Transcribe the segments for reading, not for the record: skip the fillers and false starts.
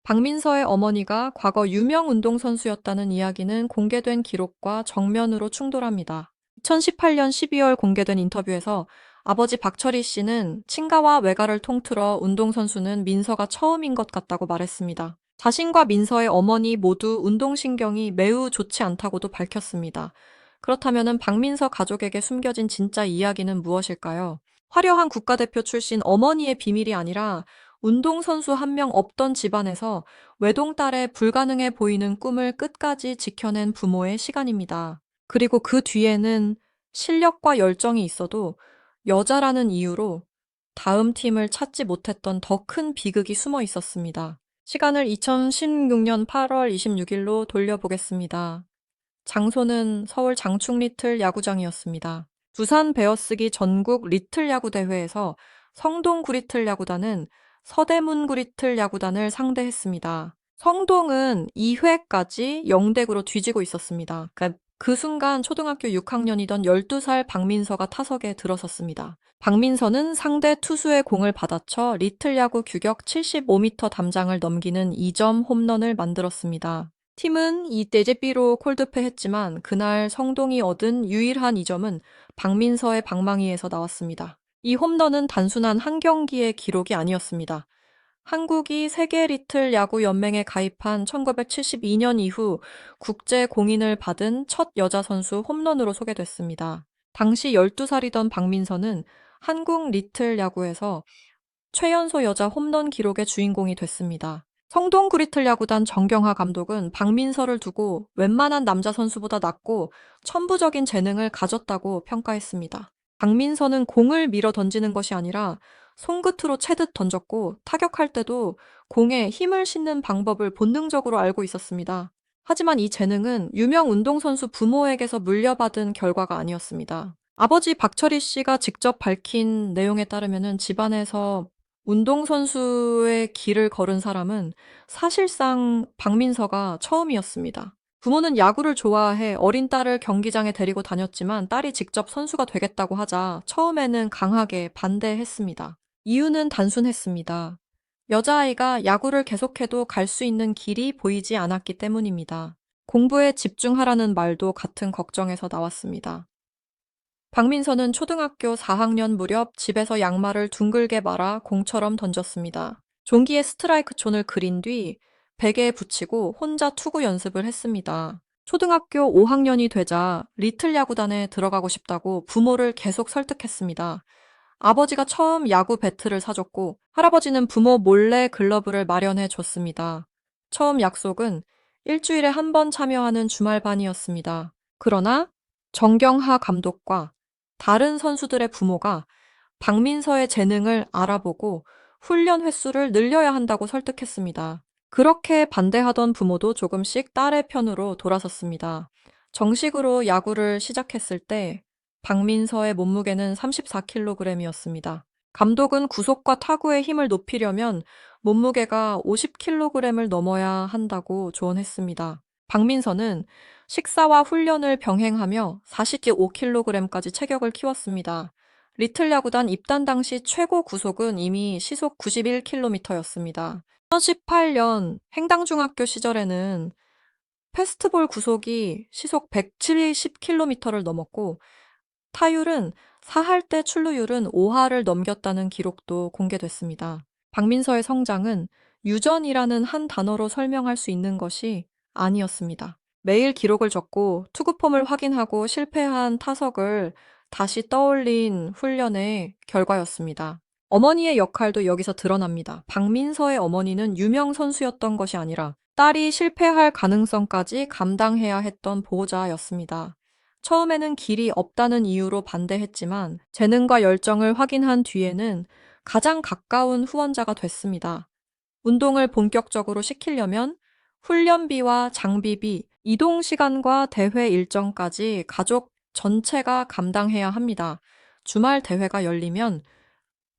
박민서의 어머니가 과거 유명 운동선수였다는 이야기는 공개된 기록과 정면으로 충돌합니다. 2018년 12월 공개된 인터뷰에서 아버지 박철희 씨는 친가와 외가를 통틀어 운동선수는 민서가 처음인 것 같다고 말했습니다. 자신과 민서의 어머니 모두 운동신경이 매우 좋지 않다고도 밝혔습니다. 그렇다면 박민서 가족에게 숨겨진 진짜 이야기는 무엇일까요? 화려한 국가대표 출신 어머니의 비밀이 아니라 운동선수 한 명 없던 집안에서 외동딸의 불가능해 보이는 꿈을 끝까지 지켜낸 부모의 시간입니다. 그리고 그 뒤에는 실력과 열정이 있어도 여자라는 이유로 다음 팀을 찾지 못했던 더 큰 비극이 숨어 있었습니다. 시간을 2016년 8월 26일로 돌려보겠습니다. 장소는 서울 장충 리틀 야구장이었습니다. 두산 베어스기 전국 리틀 야구 대회에서 성동 구리틀 야구단은 서대문 구리틀 야구단을 상대했습니다. 성동은 2회까지 0대9로 뒤지고 있었습니다. 그 순간 초등학교 6학년이던 12살 박민서가 타석에 들어섰습니다. 박민서는 상대 투수의 공을 받아쳐 리틀 야구 규격 75m 담장을 넘기는 2점 홈런을 만들었습니다. 팀은 이때 제비로 콜드패했지만 그날 성동이 얻은 유일한 2점은 박민서의 방망이에서 나왔습니다. 이 홈런은 단순한 한 경기의 기록이 아니었습니다. 한국이 세계 리틀 야구 연맹에 가입한 1972년 이후 국제 공인을 받은 첫 여자 선수 홈런으로 소개됐습니다. 당시 12살이던 박민서는 한국 리틀 야구에서 최연소 여자 홈런 기록의 주인공이 됐습니다. 성동 구리틀 야구단 정경하 감독은 박민서를 두고 웬만한 남자 선수보다 낫고 천부적인 재능을 가졌다고 평가했습니다. 박민서는 공을 밀어 던지는 것이 아니라 손끝으로 채듯 던졌고 타격할 때도 공에 힘을 싣는 방법을 본능적으로 알고 있었습니다. 하지만 이 재능은 유명 운동선수 부모에게서 물려받은 결과가 아니었습니다. 아버지 박철희 씨가 직접 밝힌 내용에 따르면 집안에서 운동선수의 길을 걸은 사람은 사실상 박민서가 처음이었습니다. 부모는 야구를 좋아해 어린 딸을 경기장에 데리고 다녔지만 딸이 직접 선수가 되겠다고 하자 처음에는 강하게 반대했습니다. 이유는 단순했습니다. 여자아이가 야구를 계속해도 갈 수 있는 길이 보이지 않았기 때문입니다. 공부에 집중하라는 말도 같은 걱정에서 나왔습니다. 박민서는 초등학교 4학년 무렵 집에서 양말을 둥글게 말아 공처럼 던졌습니다. 종기에 스트라이크 촌을 그린 뒤 베개에 붙이고 혼자 투구 연습을 했습니다. 초등학교 5학년이 되자 리틀 야구단에 들어가고 싶다고 부모를 계속 설득했습니다. 아버지가 처음 야구 배트를 사줬고 할아버지는 부모 몰래 글러브를 마련해 줬습니다. 처음 약속은 일주일에 한 번 참여하는 주말반이었습니다. 그러나 정경하 감독과 다른 선수들의 부모가 박민서의 재능을 알아보고 훈련 횟수를 늘려야 한다고 설득했습니다. 그렇게 반대하던 부모도 조금씩 딸의 편으로 돌아섰습니다. 정식으로 야구를 시작했을 때 박민서의 몸무게는 34kg이었습니다. 감독은 구속과 타구의 힘을 높이려면 몸무게가 50kg을 넘어야 한다고 조언했습니다. 박민서는 식사와 훈련을 병행하며 45kg까지 체격을 키웠습니다. 리틀 야구단 입단 당시 최고 구속은 이미 시속 91km였습니다. 2018년 행당중학교 시절에는 패스트볼 구속이 시속 170km를 넘었고 타율은 4할 때 출루율은 5할을 넘겼다는 기록도 공개됐습니다. 박민서의 성장은 유전이라는 한 단어로 설명할 수 있는 것이 아니었습니다. 매일 기록을 적고 투구폼을 확인하고 실패한 타석을 다시 떠올린 훈련의 결과였습니다. 어머니의 역할도 여기서 드러납니다. 박민서의 어머니는 유명 선수였던 것이 아니라 딸이 실패할 가능성까지 감당해야 했던 보호자였습니다. 처음에는 길이 없다는 이유로 반대했지만 재능과 열정을 확인한 뒤에는 가장 가까운 후원자가 됐습니다. 운동을 본격적으로 시키려면 훈련비와 장비비, 이동 시간과 대회 일정까지 가족 전체가 감당해야 합니다. 주말 대회가 열리면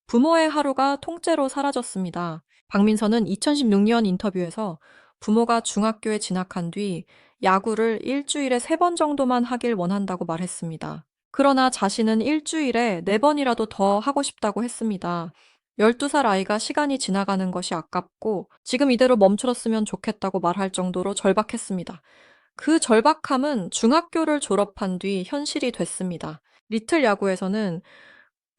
부모의 하루가 통째로 사라졌습니다. 박민서는 2016년 인터뷰에서 부모가 중학교에 진학한 뒤 야구를 일주일에 3번 정도만 하길 원한다고 말했습니다. 그러나 자신은 일주일에 4번이라도 더 하고 싶다고 했습니다. 12살 아이가 시간이 지나가는 것이 아깝고 지금 이대로 멈춰졌으면 좋겠다고 말할 정도로 절박했습니다. 그 절박함은 중학교를 졸업한 뒤 현실이 됐습니다. 리틀 야구에서는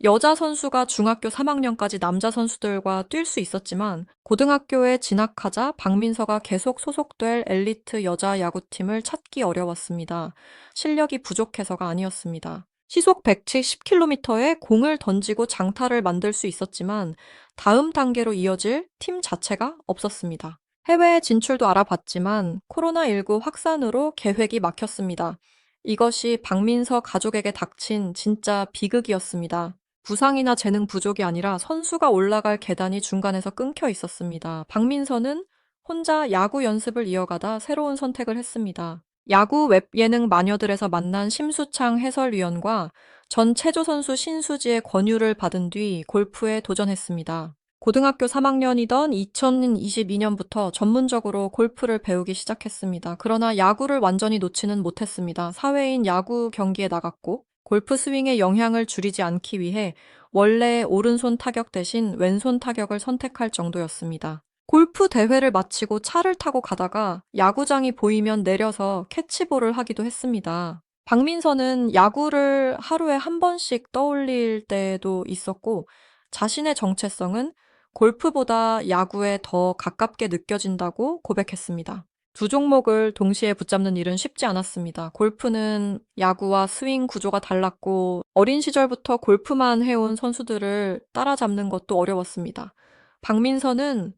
여자 선수가 중학교 3학년까지 남자 선수들과 뛸 수 있었지만 고등학교에 진학하자 박민서가 계속 소속될 엘리트 여자 야구팀을 찾기 어려웠습니다. 실력이 부족해서가 아니었습니다. 시속 170km에 공을 던지고 장타를 만들 수 있었지만 다음 단계로 이어질 팀 자체가 없었습니다. 해외 진출도 알아봤지만 코로나19 확산으로 계획이 막혔습니다. 이것이 박민서 가족에게 닥친 진짜 비극이었습니다. 부상이나 재능 부족이 아니라 선수가 올라갈 계단이 중간에서 끊겨 있었습니다. 박민서는 혼자 야구 연습을 이어가다 새로운 선택을 했습니다. 야구 웹 예능 마녀들에서 만난 심수창 해설위원과 전 체조 선수 신수지의 권유를 받은 뒤 골프에 도전했습니다. 고등학교 3학년이던 2022년부터 전문적으로 골프를 배우기 시작했습니다. 그러나 야구를 완전히 놓지는 못했습니다. 사회인 야구 경기에 나갔고 골프 스윙의 영향을 줄이지 않기 위해 원래 오른손 타격 대신 왼손 타격을 선택할 정도였습니다. 골프 대회를 마치고 차를 타고 가다가 야구장이 보이면 내려서 캐치볼을 하기도 했습니다. 박민서는 야구를 하루에 한 번씩 떠올릴 때도 있었고 자신의 정체성은 골프보다 야구에 더 가깝게 느껴진다고 고백했습니다. 두 종목을 동시에 붙잡는 일은 쉽지 않았습니다. 골프는 야구와 스윙 구조가 달랐고 어린 시절부터 골프만 해온 선수들을 따라잡는 것도 어려웠습니다. 박민서는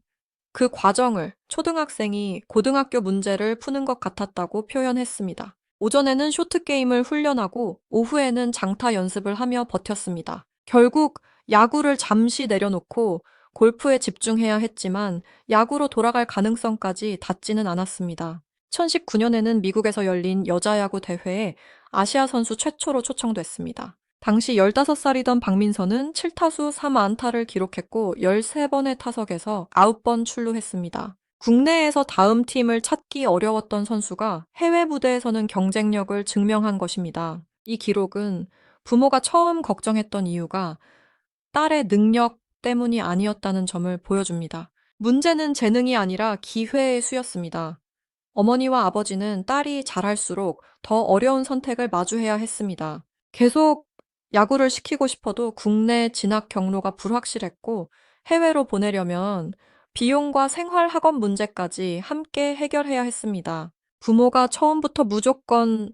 그 과정을 초등학생이 고등학교 문제를 푸는 것 같았다고 표현했습니다. 오전에는 쇼트게임을 훈련하고 오후에는 장타 연습을 하며 버텼습니다. 결국 야구를 잠시 내려놓고 골프에 집중해야 했지만 야구로 돌아갈 가능성까지 닿지는 않았습니다. 2019년에는 미국에서 열린 여자야구 대회에 아시아 선수 최초로 초청됐습니다. 당시 15살이던 박민서는 7타수 3안타를 기록했고 13번의 타석에서 9번 출루했습니다. 국내에서 다음 팀을 찾기 어려웠던 선수가 해외 무대에서는 경쟁력을 증명한 것입니다. 이 기록은 부모가 처음 걱정했던 이유가 딸의 능력 때문이 아니었다는 점을 보여줍니다. 문제는 재능이 아니라 기회의 수였습니다. 어머니와 아버지는 딸이 잘할수록 더 어려운 선택을 마주해야 했습니다. 계속 야구를 시키고 싶어도 국내 진학 경로가 불확실했고 해외로 보내려면 비용과 생활 학원 문제까지 함께 해결해야 했습니다. 부모가 처음부터 무조건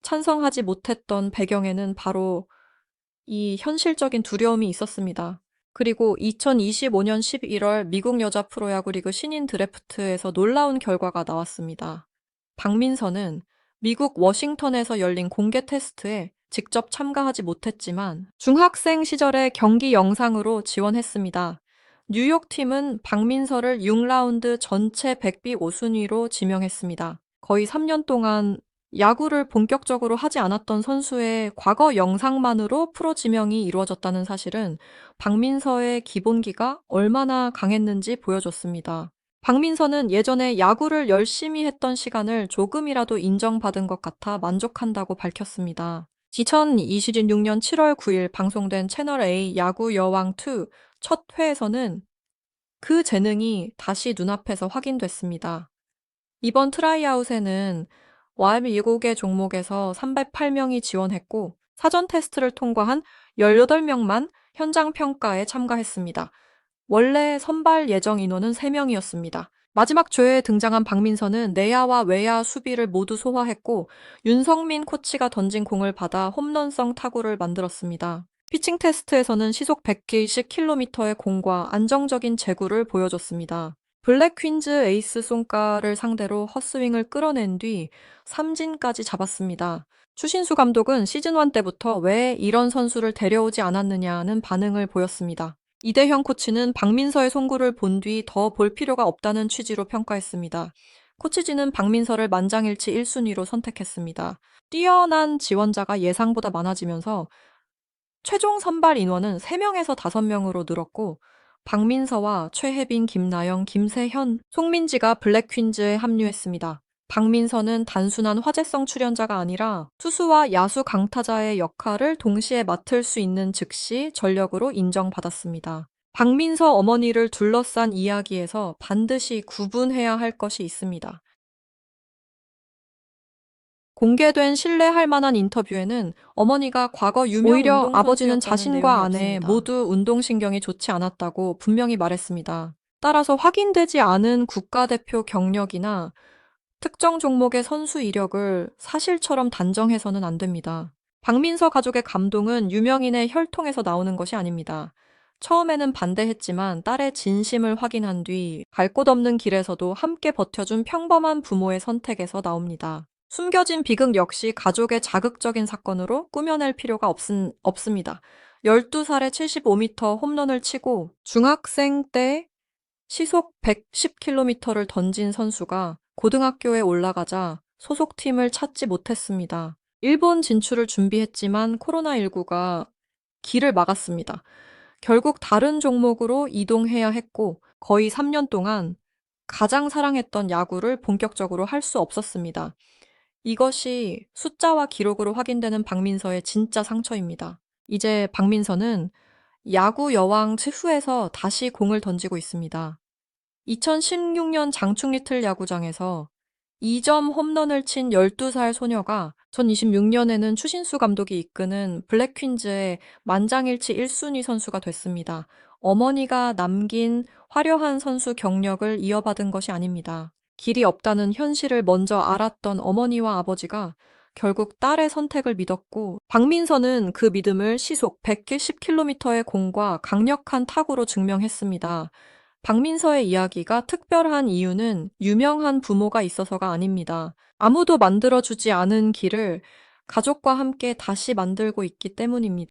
찬성하지 못했던 배경에는 바로 이 현실적인 두려움이 있었습니다. 그리고 2025년 11월 미국 여자 프로야구 리그 신인 드래프트에서 놀라운 결과가 나왔습니다. 박민서는 미국 워싱턴에서 열린 공개 테스트에 직접 참가하지 못했지만 중학생 시절의 경기 영상으로 지원했습니다. 뉴욕 팀은 박민서를 6라운드 전체 100비 5순위로 지명했습니다. 거의 3년 동안 야구를 본격적으로 하지 않았던 선수의 과거 영상만으로 프로 지명이 이루어졌다는 사실은 박민서의 기본기가 얼마나 강했는지 보여줬습니다. 박민서는 예전에 야구를 열심히 했던 시간을 조금이라도 인정받은 것 같아 만족한다고 밝혔습니다. 2026년 7월 9일 방송된 채널A 야구 여왕 2 첫 회에서는 그 재능이 다시 눈앞에서 확인됐습니다. 이번 트라이아웃에는 와일 7개 종목에서 308명이 지원했고 사전 테스트를 통과한 18명만 현장 평가에 참가했습니다. 원래 선발 예정 인원은 3명이었습니다. 마지막 조에 등장한 박민서는 내야와 외야 수비를 모두 소화했고 윤성민 코치가 던진 공을 받아 홈런성 타구를 만들었습니다. 피칭 테스트에서는 시속 120km의 공과 안정적인 제구를 보여줬습니다. 블랙 퀸즈 에이스 송가를 상대로 헛스윙을 끌어낸 뒤 삼진까지 잡았습니다. 추신수 감독은 시즌1 때부터 왜 이런 선수를 데려오지 않았느냐는 반응을 보였습니다. 이대형 코치는 박민서의 송구를 본 뒤 더 볼 필요가 없다는 취지로 평가했습니다. 코치진은 박민서를 만장일치 1순위로 선택했습니다. 뛰어난 지원자가 예상보다 많아지면서 최종 선발 인원은 3명에서 5명으로 늘었고 박민서와 최혜빈, 김나영, 김세현, 송민지가 블랙퀸즈에 합류했습니다. 박민서는 단순한 화제성 출연자가 아니라 투수와 야수 강타자의 역할을 동시에 맡을 수 있는 즉시 전력으로 인정받았습니다. 박민서 어머니를 둘러싼 이야기에서 반드시 구분해야 할 것이 있습니다. 공개된 신뢰할 만한 인터뷰에는 어머니가 과거 유명 오히려 아버지는 자신과 아내 모두 운동신경이 좋지 않았다고 분명히 말했습니다. 따라서 확인되지 않은 국가대표 경력이나 특정 종목의 선수 이력을 사실처럼 단정해서는 안 됩니다. 박민서 가족의 감동은 유명인의 혈통에서 나오는 것이 아닙니다. 처음에는 반대했지만 딸의 진심을 확인한 뒤 갈 곳 없는 길에서도 함께 버텨준 평범한 부모의 선택에서 나옵니다. 숨겨진 비극 역시 가족의 자극적인 사건으로 꾸며낼 필요가 없습니다. 12살에 75m 홈런을 치고 중학생 때 시속 110km를 던진 선수가 고등학교에 올라가자 소속팀을 찾지 못했습니다. 일본 진출을 준비했지만 코로나19가 길을 막았습니다. 결국 다른 종목으로 이동해야 했고 거의 3년 동안 가장 사랑했던 야구를 본격적으로 할 수 없었습니다. 이것이 숫자와 기록으로 확인되는 박민서의 진짜 상처입니다. 이제 박민서는 야구 여왕 최후에서 다시 공을 던지고 있습니다. 2016년 장충리틀 야구장에서 2점 홈런을 친 12살 소녀가 2026년에는 추신수 감독이 이끄는 블랙퀸즈의 만장일치 1순위 선수가 됐습니다. 어머니가 남긴 화려한 선수 경력을 이어받은 것이 아닙니다. 길이 없다는 현실을 먼저 알았던 어머니와 아버지가 결국 딸의 선택을 믿었고 박민서는 그 믿음을 시속 110km의 공과 강력한 타구로 증명했습니다. 박민서의 이야기가 특별한 이유는 유명한 부모가 있어서가 아닙니다. 아무도 만들어주지 않은 길을 가족과 함께 다시 만들고 있기 때문입니다.